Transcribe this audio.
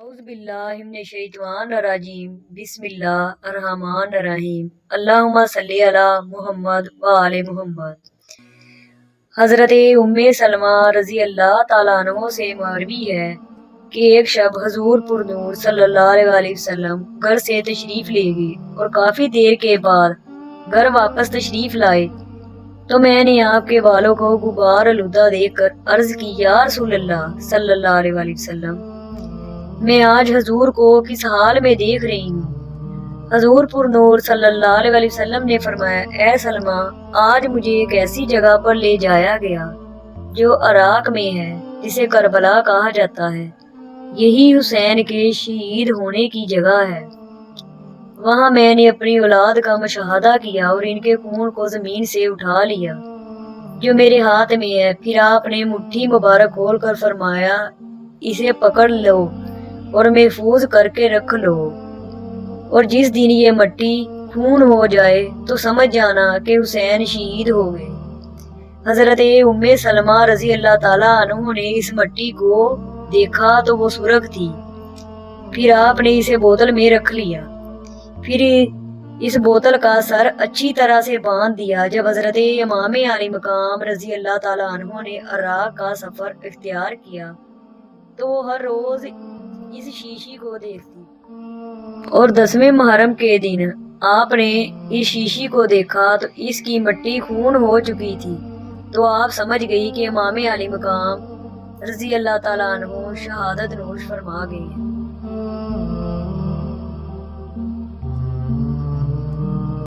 اعوذ باللہ من الشیطان الرجیم بسم اللہ الرحمن الرحیم اللہم صلی علی محمد و آل محمد۔ حضرت ام سلمہ رضی اللہ تعالیٰ عنہ سے مروی ہے کہ ایک شب حضور پر نور صلی اللہ علیہ وسلم گھر سے تشریف لے گئے اور کافی دیر کے بعد گھر واپس تشریف لائے تو میں نے آپ کے بالوں کو غبار آلودہ دیکھ کر عرض کی، یا رسول اللہ صلی اللہ علیہ وسلم، میں آج حضور کو کس حال میں دیکھ رہی ہوں؟ حضور پر نور صلی اللہ علیہ وسلم نے فرمایا، اے سلمہ، آج مجھے ایک ایسی جگہ پر لے جایا گیا جو عراق میں ہے، جسے کربلا کہا جاتا ہے۔ یہی حسین کے شہید ہونے کی جگہ ہے۔ وہاں میں نے اپنی اولاد کا مشاہدہ کیا اور ان کے خون کو زمین سے اٹھا لیا جو میرے ہاتھ میں ہے۔ پھر آپ نے مٹھی مبارک کھول کر فرمایا، اسے پکڑ لو اور محفوظ کر کے رکھ لو، اور جس دن یہ مٹی خون ہو جائے تو سمجھ جانا کہ حسین شہید ہو گئے۔ حضرت ام سلمہ رضی اللہ تعالیٰ عنہ نے اس مٹی کو دیکھا تو وہ سرخ تھی۔ پھر آپ نے اسے بوتل میں رکھ لیا، پھر اس بوتل کا سر اچھی طرح سے باندھ دیا۔ جب حضرت امام علی مقام رضی اللہ تعالیٰ عنہ نے عراق کا سفر اختیار کیا تو وہ ہر روز اس شیشی کو دیکھتی، اور 10ویں محرم کے دن آپ نے اس شیشی کو دیکھا تو اس کی مٹی خون ہو چکی تھی، تو آپ سمجھ گئی کہ امام علی مقام رضی اللہ تعالیٰ عنہ شہادت نوش فرما گئے ہیں۔